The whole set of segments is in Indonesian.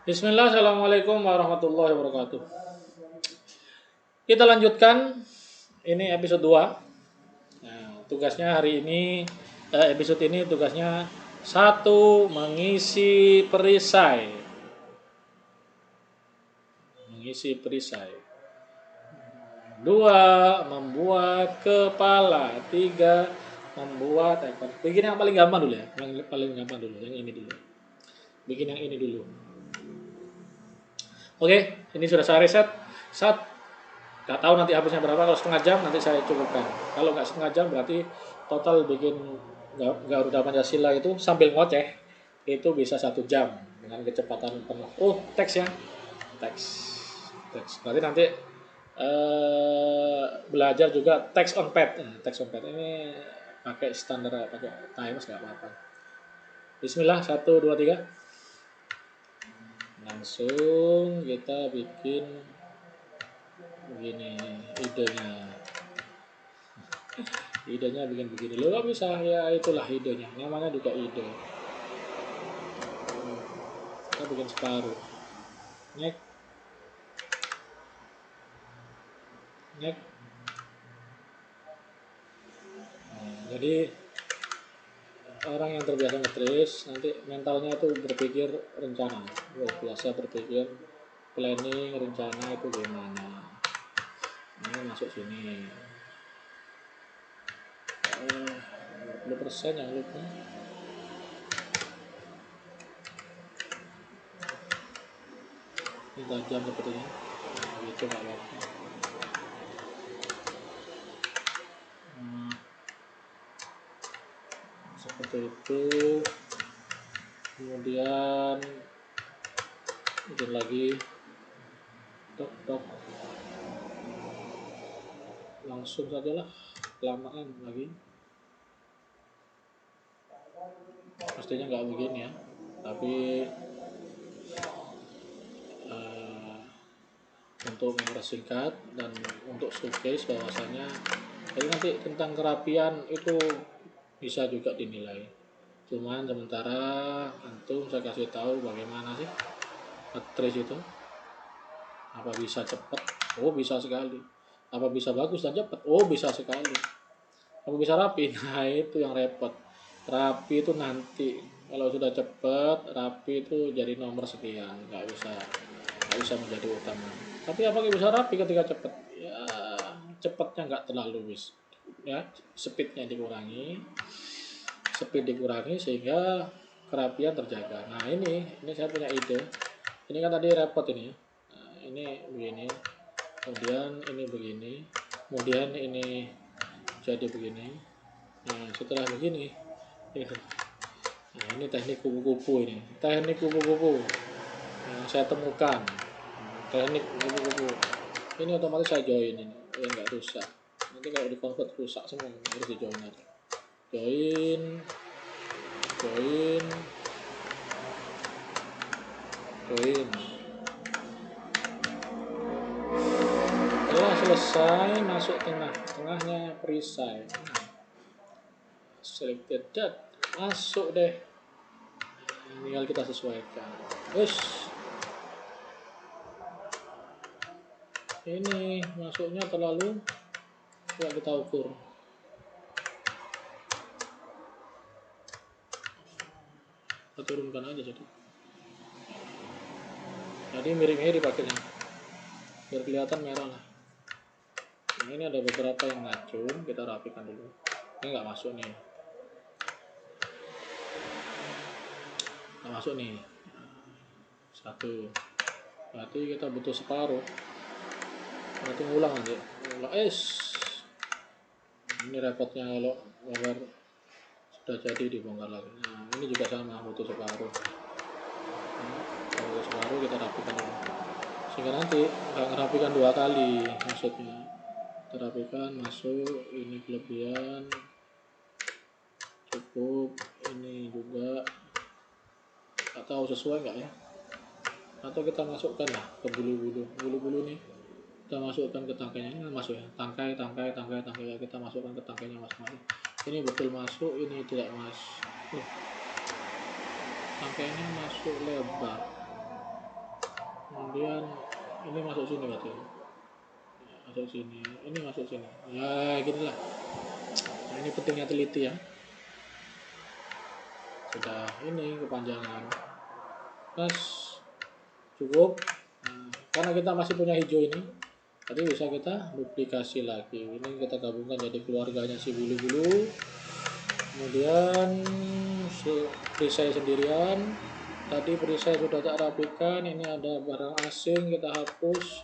Bismillah, Assalamualaikum warahmatullahi wabarakatuh. Kita lanjutkan, ini episode 2. Nah, tugasnya hari ini, episode ini tugasnya satu, mengisi perisai. Mengisi perisai. 2, membuat kepala. 3, membuat ekor. Bikin yang paling gampang dulu ya. Yang paling gampang dulu, yang ini dulu. Bikin yang ini dulu. Oke, ini sudah saya reset. Nggak tahu nanti habisnya berapa. Kalau setengah jam nanti saya cukupkan. Kalau nggak setengah jam berarti total bikin Garuda Pancasila itu sambil ngoceh itu bisa 1 jam dengan kecepatan penuh. Oh, teks ya, teks. Berarti nanti belajar juga teks on pad. Teks on pad ini pakai standar, pakai times nggak apa-apa. Bismillah, 1, 2, 3. Langsung kita bikin begini idenya bikin begini lo nggak bisa ya, itulah idenya, namanya juga ide. Kita bikin separuh, nek jadi orang yang terbiasa ngetris nanti mentalnya itu berpikir rencana, biasa berpikir planning, rencana itu gimana. Ini masuk sini 20% yang lupa. Ini tajam sepertinya, gitu nggak apa-apa. Seperti itu. Kemudian bikin lagi, tok langsung saja lah, kelamaan lagi. Pastinya nggak begini ya, tapi untuk mempersingkat dan untuk showcase bahwasanya jadi nanti tentang kerapian itu bisa juga dinilai. Cuman sementara antum saya kasih tahu bagaimana sih ngetris itu. Apa bisa cepat? Oh, bisa sekali. Apa bisa bagus dan cepat? Oh, bisa sekali. Apa bisa rapi? Nah, itu yang repot. Rapi itu nanti, kalau sudah cepat, rapi itu jadi nomor sekian, nggak bisa menjadi utama. Tapi apakah bisa rapi ketika cepat? Ya, cepatnya nggak terlalu ya, speed dikurangi sehingga kerapian terjaga. Nah, ini saya punya ide. Ini kan tadi repot ini. Nah, ini begini, kemudian ini begini, kemudian ini jadi begini. Nah, setelah begini, nah, ini teknik kupu-kupu ini. Teknik kupu-kupu yang saya temukan. Teknik kupu-kupu. Ini otomatis saya join ini, biar nggak rusak. Nanti kalau di convert rusak semua, harus di join aja. Join. Setelah selesai, masuk tengahnya perisai. Selected that, masuk deh. Tinggal kita sesuaikan. Ini masuknya terlalu, ya kita ukur. Kita turunkan aja jadi mirip-mirip pakainya biar kelihatan merah lah. Nah, ini ada beberapa yang ngacung, kita rapikan dulu. Ini nggak masuk nih, satu. Berarti kita butuh separuh. Berarti ngulang aja. Ini repotnya kalau gambar sudah jadi dibongkar lagi. Nah, ini juga sama, butuh separuh. Kalau separuh kita rapikan dulu. Sehingga nanti nggak ngerapikan 2 kali maksudnya. Kita rapikan, masuk, ini kelebihan. Cukup, ini juga. Atau sesuai nggak ya? Atau kita masukkan lah ke bulu-bulu nih. Kita masukkan ke tangkainya, ini masuk ya, tangkai kita masukkan ke tangkainya masing-masing. Ini betul masuk, ini tidak masuk. Tangkainya masuk lebar, kemudian ini masuk sini berarti, masuk sini, ini masuk sini, ya gini lah. Nah, ini pentingnya teliti ya. Sudah ini kepanjangan, mas cukup. Nah, karena kita masih punya hijau ini, tadi bisa kita duplikasi lagi. Ini kita gabungkan jadi keluarganya si bulu-bulu. Kemudian perisai sendirian. Tadi perisai sudah tak rapikan. Ini ada barang asing, kita hapus.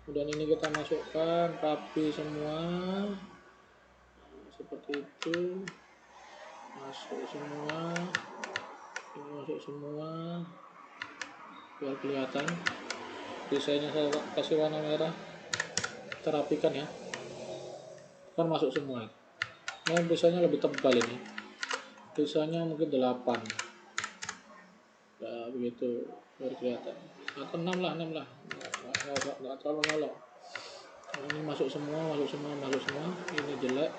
Kemudian ini kita masukkan rapi semua. Seperti itu. Masuk semua. Ini masuk semua. Biar kelihatan. Perisainya saya kasih warna merah. Kita rapikan ya. Kan masuk semua. Nah, perisainya lebih tebal ini. Perisainya mungkin 8. Ya begitu biar kelihatan. Atau 6 lah, 6 lah. Nggak terlalu nyolok. Ini masuk semua. Ini jelek,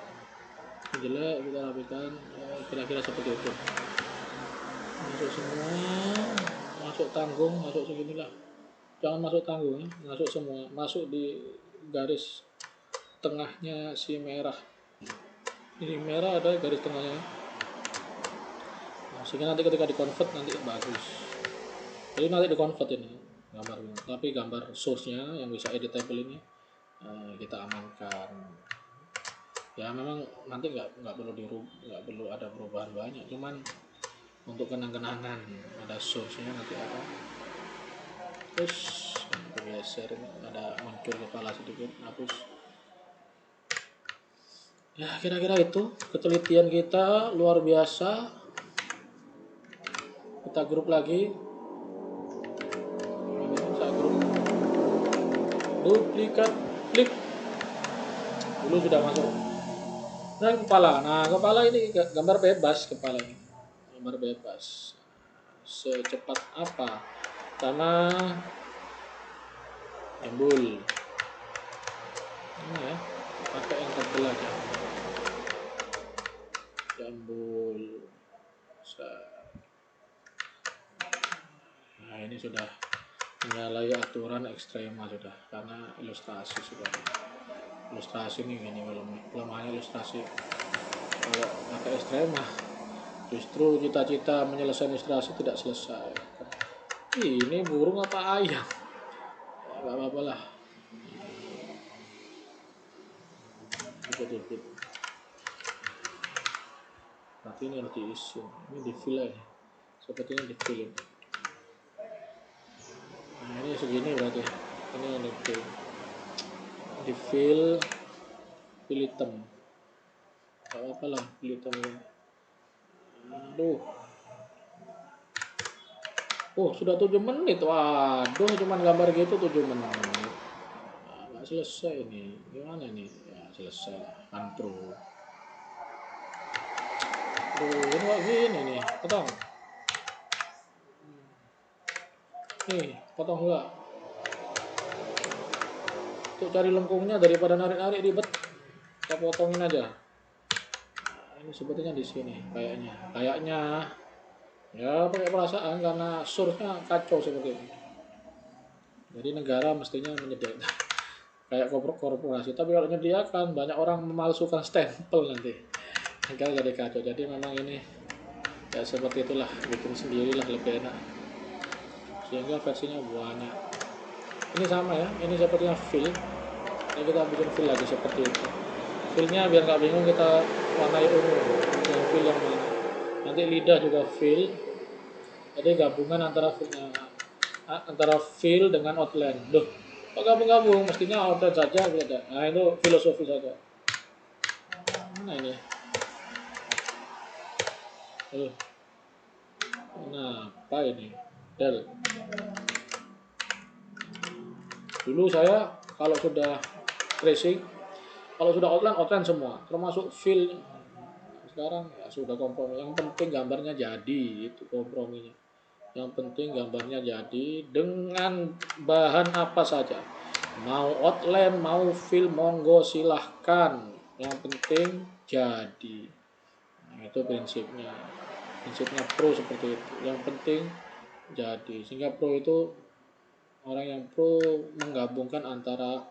kita rapikan. Kira-kira seperti itu. Masuk semua, masuk tanggung, masuk seginilah. Jangan masuk tanggung ya, masuk semua. Masuk di garis tengahnya si merah. Ini merah ada garis tengahnya. Sehingga nanti ketika di convert nanti bagus. Jadi nanti di convert ini gambarnya, tapi gambar source-nya yang bisa editable ini kita amankan. Ya memang nanti nggak perlu ada perubahan banyak, cuman untuk kenang-kenangan ada source-nya nanti apa. Terus geser ini ada muncul kepala sedikit, hapus. Ya kira-kira itu ketelitian kita luar biasa. Kita grup lagi. Saya grup. Duplikat, klik. Dulu sudah masuk. Nah kepala ini gambar bebas kepala ini. Gambar bebas. Secepat apa? Karena embul. Ini ya, pakai yang tebal aja. Embul. Nah ini sudah menyalahi aturan ekstrema sudah, karena ilustrasi sudah. Ilustrasi ini gini lemahnya ilustrasi. Kalau pakai ekstrema justru cita-cita menyelesaikan ilustrasi tidak selesai. Ini burung apa ayam? Ya, gak apa-apa lah. Dikit-dikit. Berarti ini harus diisi. Ini di fill aja. Sepertinya di fill. Nah ini segini berarti. Ini yang di fill hitam. Gak apa-apa lah fill hitam. Aduh. Oh sudah 7 menit. Waduh cuman gambar gitu 7 menit. Nggak selesai ini. Gimana nih? Ya selesai. Antro. Ini kok gini nih. Potong. Nih potong juga. Untuk cari lengkungnya daripada narik-narik ribet. Kita potongin aja. Nah, ini sepertinya di sini kayaknya. Ya pakai perasaan karena source-nya kacau seperti ini. Jadi negara mestinya menyediakan kayak korporasi, tapi kalau menyediakan banyak orang memalsukan stempel nanti. Negara jadi kacau. Jadi memang ini ya seperti itulah, bikin sendirilah lebih enak. Sehingga versinya banyak. Ini sama ya, ini sepertinya fill. Ini kita bikin fill lagi seperti itu. Fillnya biar nggak bingung kita warnai ungu. Yang fill yang mana? Nanti lidah juga fill. Jadi gabungan antara fill dengan outline. Duh, kok gabung-gabung? Mestinya outline saja beda. Nah itu filosofi saja. Mana ini? Nah, apa ini? Del. Dulu saya kalau sudah tracing, kalau sudah outline semua, termasuk fill. Sekarang ya sudah kompromi. Yang penting gambarnya jadi, itu komprominya. Yang penting gambarnya jadi dengan bahan apa saja. Mau outline, mau fill, monggo silahkan. Yang penting jadi. Nah, itu prinsipnya. Prinsipnya pro seperti itu. Yang penting jadi. Sehingga pro itu Orang yang pro menggabungkan antara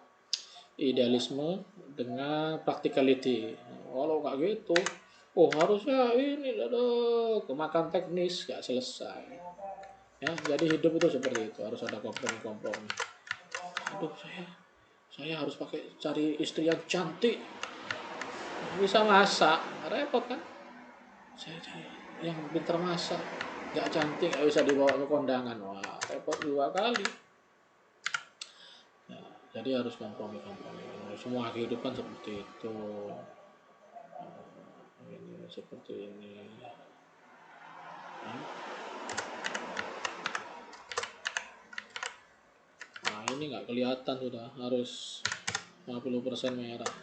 idealisme dengan practicality. Kalau nggak gitu, oh harusnya ini loh, kemakan teknis nggak selesai. Ya, jadi hidup itu seperti itu, harus ada kompromi-kompromi. Aduh, saya harus cari istri yang cantik, bisa masak, repot kan? Saya cari yang pintar masak, nggak cantik, nggak bisa dibawa ke kondangan, wah repot 2 kali. Ya, jadi harus kompromi-kompromi. Semua kehidupan seperti itu. Ini seperti ini. Nah, ini nggak kelihatan sudah, harus 50% merah.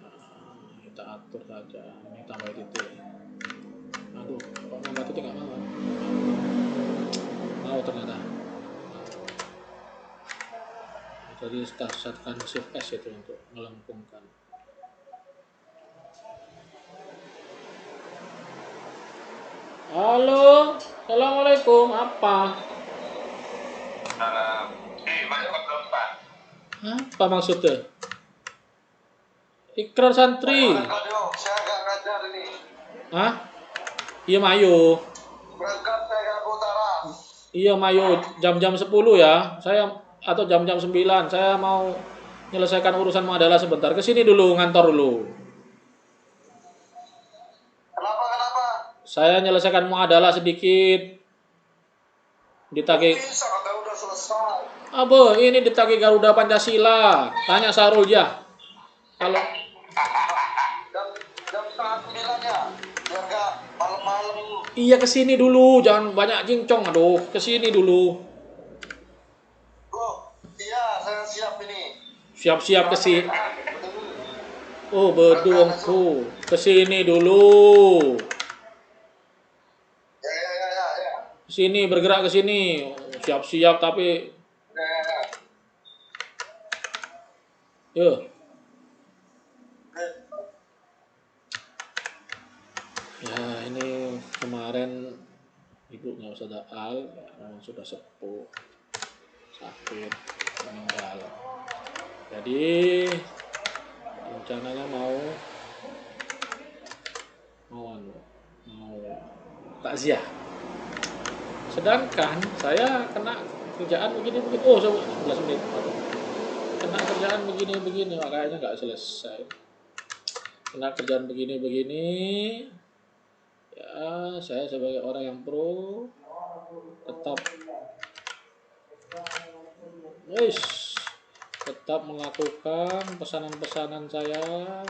Nah, kita atur saja. Ini tambah titik. Aduh, kok nambah titik nggak mau? Mau ternyata. Jadi tekan shift S itu untuk melengkungkan. Halo, assalamualaikum. Apa? Apa maksudnya? Ikrar santri. Saya agak ngajar ini. Hah? Iya Mayu. Berangkat saya ke utara. Iya Mayu, jam-jam 10 ya. Saya atau jam-jam 9. Saya mau menyelesaikan urusan Madala sebentar. Kesini dulu, ngantor dulu. Kenapa? Saya menyelesaikan Muadalah sedikit. Ditagih. Bisa, kata udah selesai. Apa? Ini ditagih Garuda Pancasila. Tanya Sarul ya. Kalau jam setengah 9 ya. Biar gak malam-malam. iya kesini dulu, jangan banyak cincong. Aduh, kesini dulu. Oh, iya saya siap ini. Siap-siap kesini. Oh, bedungku. Kesini dulu. Ya. Sini bergerak ke sini. Siap-siap tapi Ya. yuk. Ya, ini kemarin ibu nggak usah daal, memang sudah sepuh, sakit, meninggal. Jadi rencananya mau takziah. Sedangkan saya kena kerjaan begini, oh 11 menit. Kena kerjaan begini, makanya nggak selesai. Kena kerjaan begini, ya saya sebagai orang yang pro tetap melakukan pesanan-pesanan saya.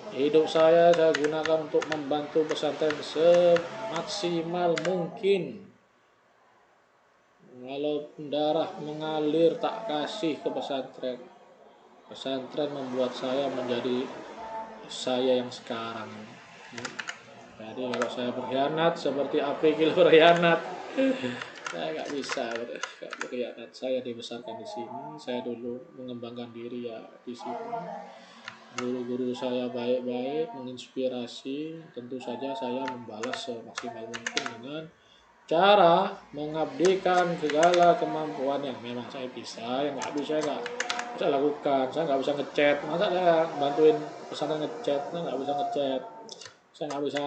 Hidup saya gunakan untuk membantu pesantren semaksimal mungkin. Kalau darah mengalir tak kasih ke pesantren. Pesantren membuat saya menjadi saya yang sekarang. Jadi kalau saya berkhianat seperti April berkhianat, saya nggak bisa berkhianat. Saya dibesarkan di sini, saya dulu mengembangkan diri ya di sini. Guru-guru saya baik-baik, menginspirasi. Tentu saja saya membalas semaksimal mungkin dengan cara mengabdikan segala kemampuan yang memang saya bisa, yang nggak bisa saya lakukan. Saya nggak bisa ngechat, masa saya bantuin pesantren ngechat? Saya nggak bisa ngechat, saya nggak bisa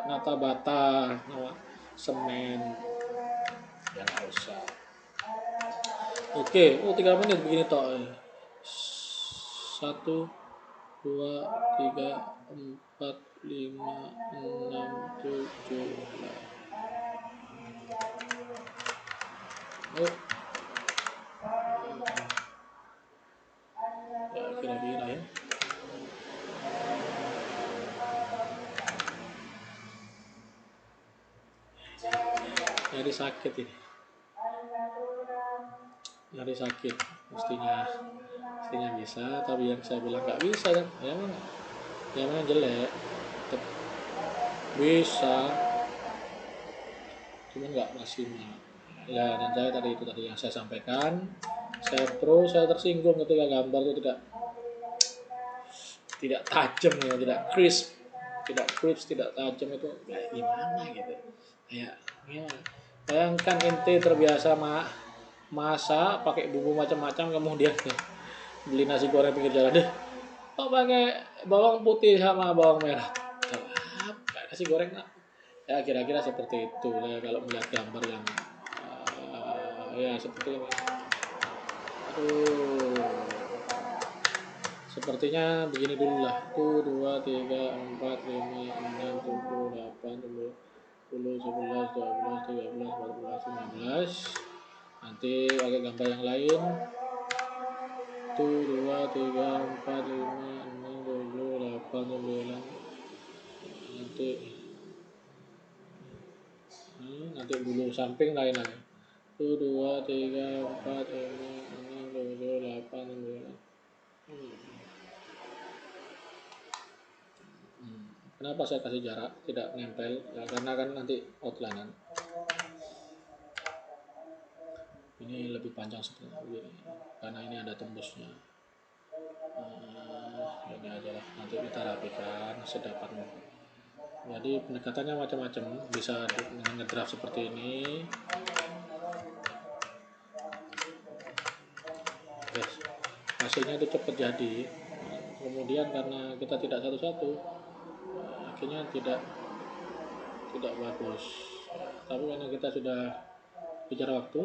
nata bata, semen, ya nggak usah. Oke, 3 menit begini toh. 1, 2, 3, 4, 5, 6, 7. Oh. Ya kira-kira ya. Nyari sakit ini. Nyari sakit mestinya bisa, tapi yang saya bilang nggak bisa kan, memang jelek. Bisa, cuma nggak maksimal. Ya, dan saya tadi yang saya sampaikan, saya tersinggung ketika gambar itu tidak tajam ya, tidak crisp. tidak crisp, tidak tajam itu kayak gimana gitu. Kayak ya, bayangkan ente terbiasa masak pakai bumbu macam-macam, kemudian beli nasi goreng pinggir jalan deh, kok pakai bawang putih sama bawang merah, apa nasi goreng nak? Ya kira-kira seperti itu ya, kalau melihat gambar yang ya seperti ini. Aduh, sepertinya begini dulu lah. 1, 2, 3, 4, 5, 6, 7, 8, 9, 10, 11, 12, 13, 14, 15. Nanti pakai gambar yang lain. 1, 2, 3, 4, 5, 6, 7, 8, 9. Nanti dulu samping lain lagi. 1, 2, 3, 4, 5, 6, 7, 8, 9. Kenapa saya kasih jarak tidak nempel ya, karena kan nanti outline ini lebih panjang seperti ini karena ini ada tembusnya. Ini aja lah, nanti kita rapikan sedapat mungkin. Jadi pendekatannya macam-macam, bisa dengan ngedraft seperti ini. Yes, hasilnya itu cepat jadi. Kemudian karena kita tidak satu-satu, akhirnya tidak bagus. Tapi karena kita sudah bicara waktu,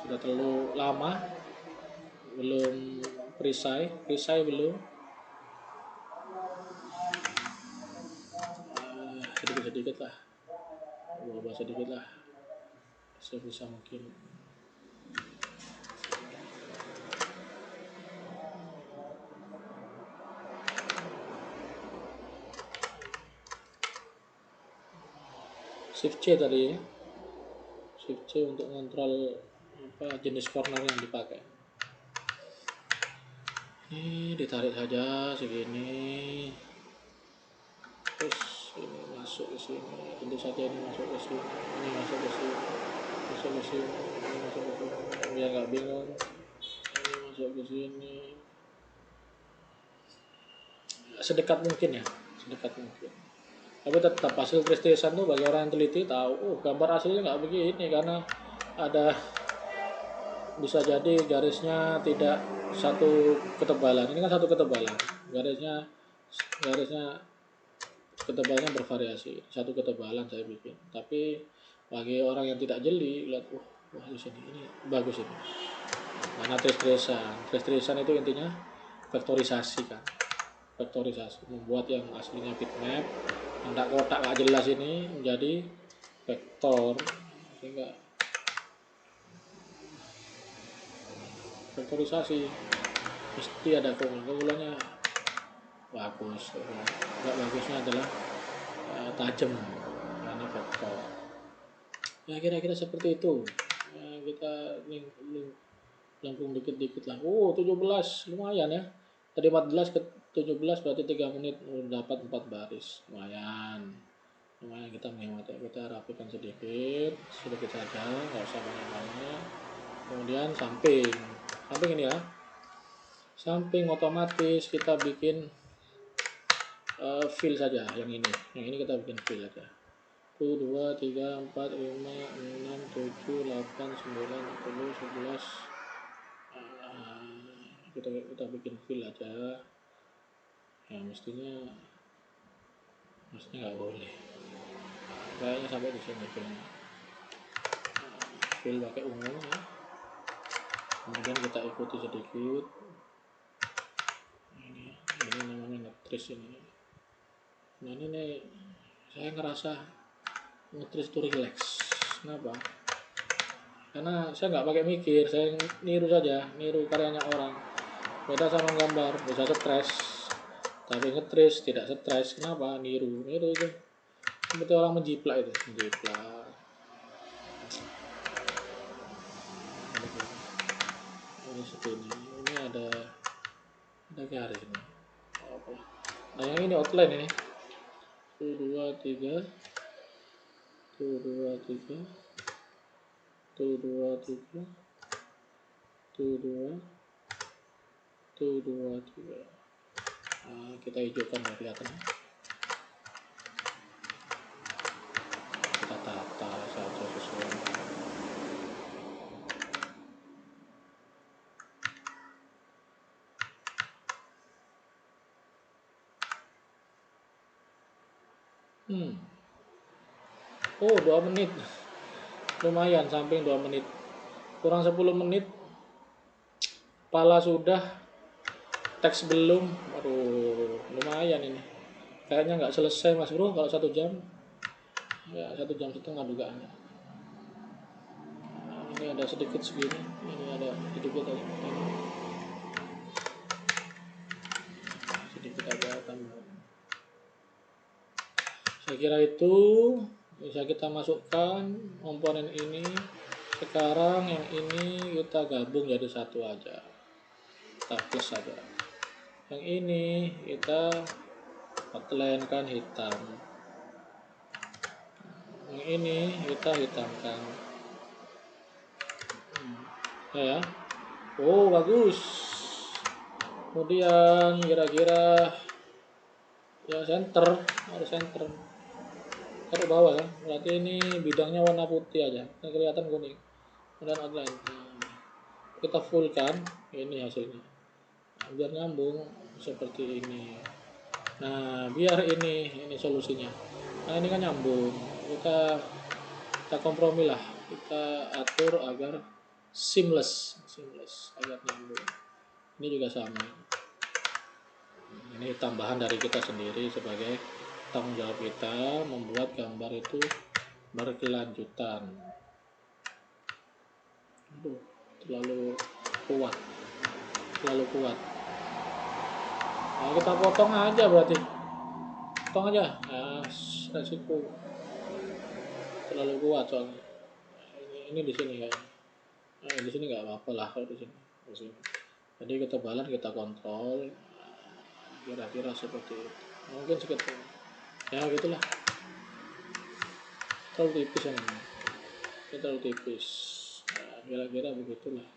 sudah terlalu lama, belum perisai belum, sedikit lah, ubah sedikit lah, sebisa mungkin. Shift C tadi ya, Shift C untuk kontrol jenis corner yang dipakai. Ini ditarik saja segini, terus ini masuk ke sini, tentu saja ini masuk ke sini, ini masuk ke sini, masuk ke sini, ini masuk ke sini, biar nggak bingung. Ini masuk ke sini, sedekat mungkin ya, sedekat mungkin. Tapi tetap hasil tristesan tuh bagi orang yang teliti tahu, gambar aslinya nggak begini karena ada bisa jadi garisnya tidak satu ketebalan. Ini kan satu ketebalan, garisnya ketebalannya bervariasi, satu ketebalan saya bikin. Tapi bagi orang yang tidak jeli lihat, wah di sini ini bagus ini. Karena tristesan itu intinya vektorisasi kan, vektorisasi membuat yang aslinya bitmap yang tak kotak nggak jelas ini menjadi vektor, sehingga vektorisasi mesti ada keunggulannya bagus. Nggak bagusnya adalah tajam karena vektor. Ya kira-kira seperti itu. Kita lengkung dikit-dikit lah. 17 lumayan ya. Tadi 14 ke 17 berarti 3 menit dapat 4 baris. Lumayan kita menghemat ya. Kita rapikan sedikit saja, nggak usah banyak-banyak. Kemudian samping ini ya. Samping otomatis kita bikin fill saja yang ini kita bikin fill aja. 1, 2, 3, 4, 5, 6, 7, 8, 9, 10, 11. Kita bikin fill aja. Ya mestinya nggak boleh. Kayaknya sampai di sini fillnya. Fill pakai ungu ya. Kemudian kita ikuti sedikit. Ini namanya ngetris ini. Nah ini saya ngerasa ngetris itu relax. Kenapa? Karena saya nggak pakai mikir, saya niru saja, niru karyanya orang. Beda sama gambar, bisa stres, tapi ngetris tidak stres. Kenapa? Niru itu seperti orang menjiplak itu, menjiplak. Ini seperti ini ada garis ini. Nah yang ini outline ini. 1, 2, 3, 1, 2, 3, 1, 2, 3, 1, 2, 1, 2, 3. Nah, kita hijaukan ya, kelihatan. Oh, 2 menit. Lumayan, samping 2 menit. Kurang 10 menit. Pala sudah, teks belum. Aduh, lumayan ini. Kayaknya nggak selesai Mas Bro kalau 1 jam. Ya, 1,5 jam dugaannya. Ini ada sedikit segini. Ini ada sedikit aja. Ini sedikit aja tambah. Saya kira itu bisa kita masukkan komponen ini. Sekarang yang ini kita gabung jadi satu aja, kita plus saja. Yang ini kita outline-kan hitam, yang ini kita hitamkan ya. Oh, bagus. Kemudian kira-kira ya center, harus center. Taruh bawah kan, berarti ini bidangnya warna putih aja, ini kelihatan kuning. Kemudian outline, kita fullkan, ini hasilnya. Nah, biar nyambung seperti ini. Nah, biar ini solusinya. Nah, ini kan nyambung. Kita kompromi lah, kita atur agar seamless agar nyambung. Ini juga sama. Ini tambahan dari kita sendiri sebagai tanggung jawab kita membuat gambar itu berkelanjutan. Aduh, terlalu kuat. Nah, kita potong aja berarti. Potong aja. Nah, resiko terlalu kuat soalnya. Ini di sini kan. Nah, di sini nggak apa-apa lah kalau di sini. Jadi kita balance, kita kontrol. Kira-kira seperti itu. Mungkin sekitar ya gitulah. Terlalu tipis ini. Terlalu tipis. Nah, kira-kira begitulah.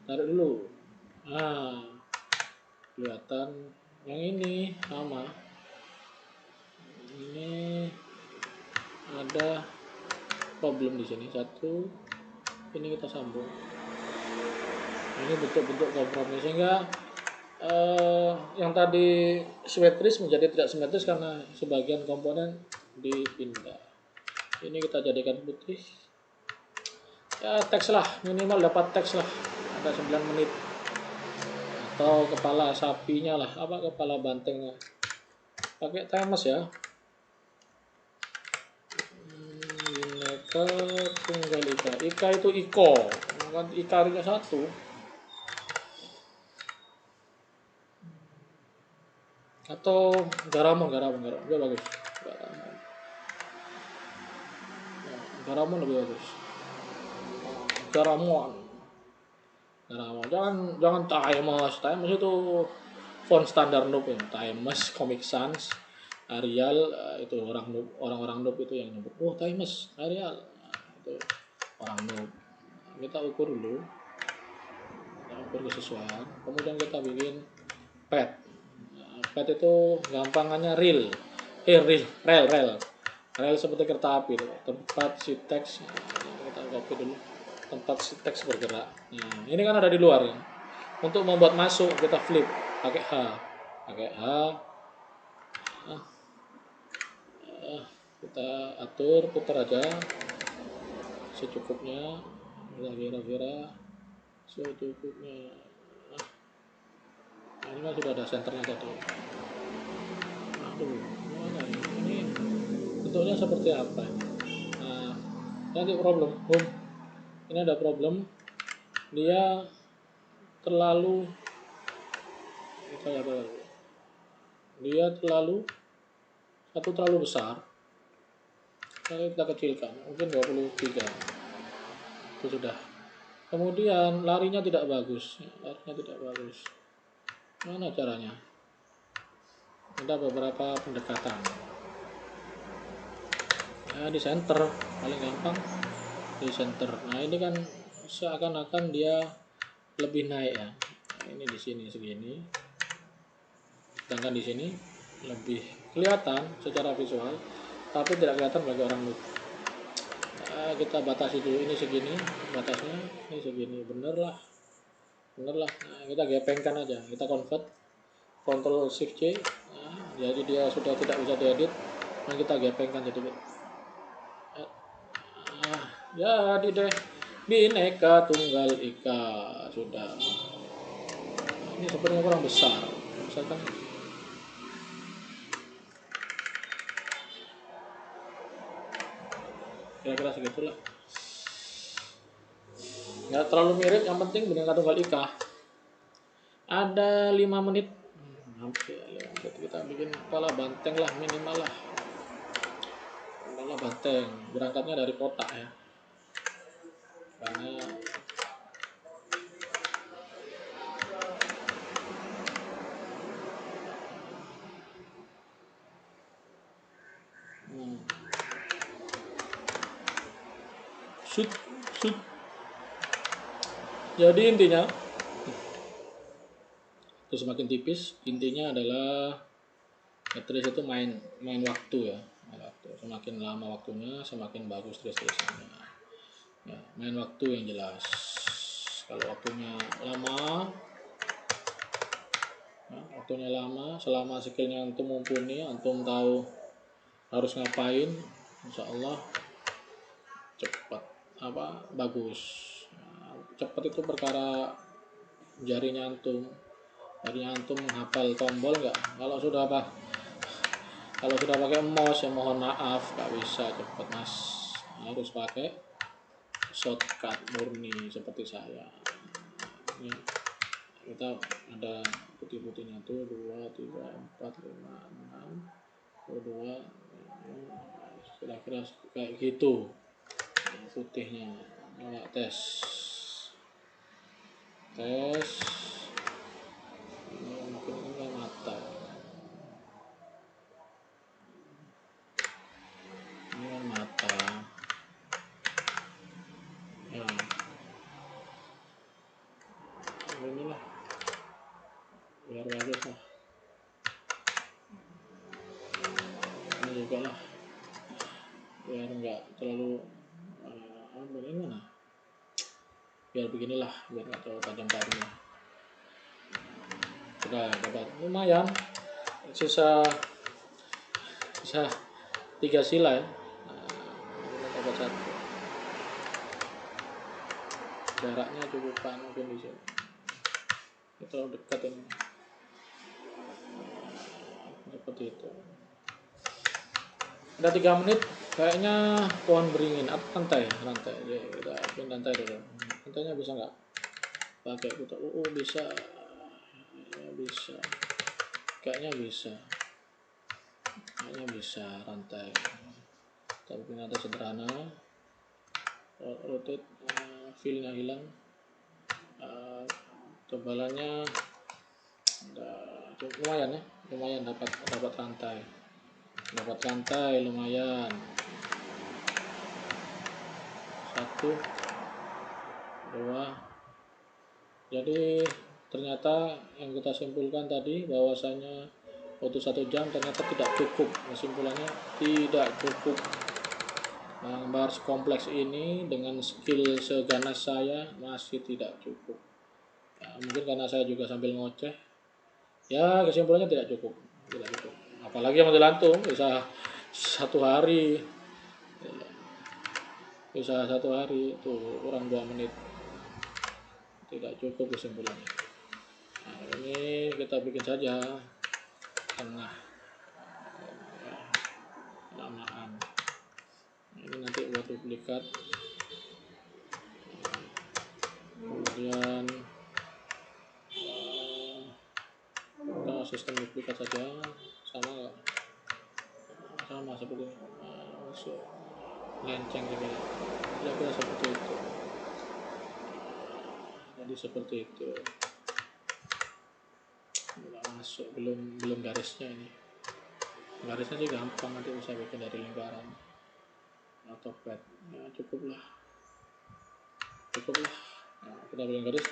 Taruh dulu. Nah, kelihatan yang ini sama. Ini ada problem di sini satu. Ini kita sambung. Ini bentuk-bentuk kompromi sehingga yang tadi simetris menjadi tidak simetris karena sebagian komponen dipindah. Ini kita jadikan putih. Ya, teks lah, minimal dapat teks lah. Ada 9 menit. Atau kepala sapinya lah, apa kepala bantengnya. Pakai times ya. Bineka Tunggal Ika. Ika itu Iko, kan Ika-nya 1. Atau Garamon dia bagus. Garamon lebih bagus. Garamon. Jangan Times itu font standar noob ya. Times, Comic Sans, Arial itu orang-orang noob itu yang nyebut. Oh, Times, Arial. Nah, itu orang noob. Kita ukur dulu. Kita ukur kesesuaian. Kemudian kita bikin pad. Pad itu gampangannya rel seperti kereta api itu. Tempat si teks kita copy dulu, tempat si teks bergerak. Nah, ini kan ada di luar ya. Untuk membuat masuk kita flip pakai H. Kita atur, putar aja secukupnya, kira-kira secukupnya. Nah, ini kan sudah ada senternya tadi. Aduh, mana ini bentuknya seperti apa ini? Nah, nanti problem. Ini ada problem. Dia terlalu terlalu besar. Jadi kita kecilkan, mungkin 23. Itu sudah. Kemudian larinya tidak bagus. Mana caranya? Ada beberapa pendekatan. Nah, di center paling gampang di center. Nah, ini kan seakan-akan dia lebih naik ya. Nah, ini di sini segini. Sedangkan di sini lebih kelihatan secara visual, tapi tidak kelihatan bagi orang noob. Nah, kita batasi dulu, ini segini batasnya, ini segini, bener lah. Nah, kita gepengkan aja, kita convert, Ctrl Shift C. Nah, jadi dia sudah tidak bisa diedit. Nah, kita gepengkan jadi jadi deh, Bhinneka Tunggal Ika. Sudah. Ini sepertinya kurang besar. Misalkan kira-kira segitulah. Nggak terlalu mirip, yang penting Bhinneka Tunggal Ika. Ada 5 menit. Hampir 5 menit kita bikin kepala banteng lah, minimal lah. Kepala banteng. Berangkatnya dari kotak ya. Karena shoot. Jadi intinya itu semakin tipis, intinya adalah Tetris itu main waktu ya, main waktu. Semakin lama waktunya semakin bagus Tetris-Trisannya ya, main waktu yang jelas. Kalau waktunya lama ya, selama skillnya antum mumpuni, antum tahu harus ngapain, insya Allah cepat bagus. Cepat itu perkara jarinya antum menghafal tombol nggak. Kalau sudah pakai mouse ya mohon maaf nggak bisa cepat mas, harus pakai shortcut murni seperti saya. Ini kita ada putih-putihnya tuh 2, 3, 4, 5, 6, 2, kira-kira kayak gitu putihnya. Coba tes ini mungkin ini mata, ini kan mata ya, inilah biar bagus lah, ini juga lah biar enggak terlalu bagaimana, biar beginilah, biar nggak terlalu tajam-tajam lah. Sudah dapat lumayan, sisa 3 sila ya. Nah, dapat 1, jaraknya cukupan mungkin di sini, ini terlalu dekat ini, seperti itu. Ada 3 menit, kayaknya pohon beringin atau rantai ya, kita bikin rantai dulu. Rantainya bisa nggak pakai putar? Bisa ya, kayaknya bisa rantai. Kita bikin rantai sederhana, rotate, feel-nya hilang, tebalannya lumayan dapat rantai lumayan. 1, 2. Jadi ternyata yang kita simpulkan tadi bahwasanya waktu 1 jam ternyata tidak cukup. Kesimpulannya tidak cukup. Gambar kompleks ini dengan skill seganas saya masih tidak cukup. Ya, mungkin karena saya juga sambil ngoceh. Ya kesimpulannya tidak cukup. Apalagi yang lantung bisa 1 hari. Bisa 1 hari tuh kurang 2 menit. Tidak cukup kesimpulannya. Nah, ini kita bikin saja tengah lamaan. Ini nanti buat duplikat, kemudian kita sistem duplikat saja sama seperti masuk lenceng kira-kira seperti itu. Jadi seperti itu. Masuk belum garisnya ini. Garisnya sih gampang, nanti bisa bikin dari lingkaran atau pad. Ya cukup lah. Nah, kita bikin garis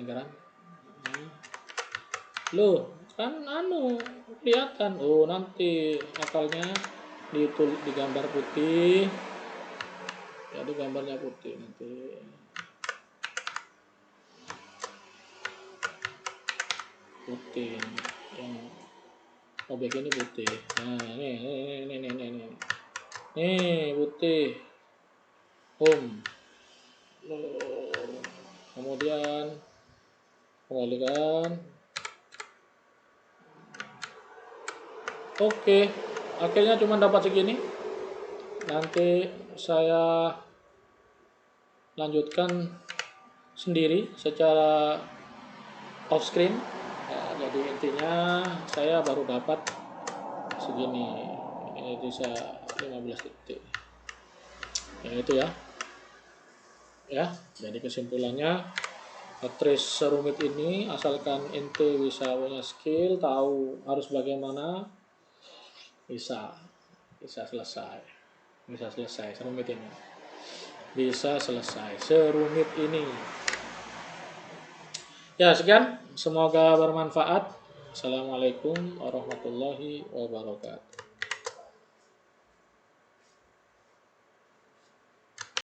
lingkaran. Loh kan kelihatan. Nanti akalnya digambar putih, jadi gambarnya putih nanti. Putih yang objek ini putih. Nah ini Nih putih home. Kemudian kembalikan. Oke, akhirnya cuma dapat segini. Nanti saya lanjutkan sendiri secara off screen. Ya, jadi intinya saya baru dapat segini. Ini bisa 15 detik. Yang itu ya. Ya, jadi kesimpulannya trace serumit ini asalkan ente bisa punya skill, tahu harus bagaimana, bisa selesai. Bisa selesai serumit ini. Bisa selesai serumit ini. Ya, sekian. Semoga bermanfaat. Assalamualaikum warahmatullahi wabarakatuh.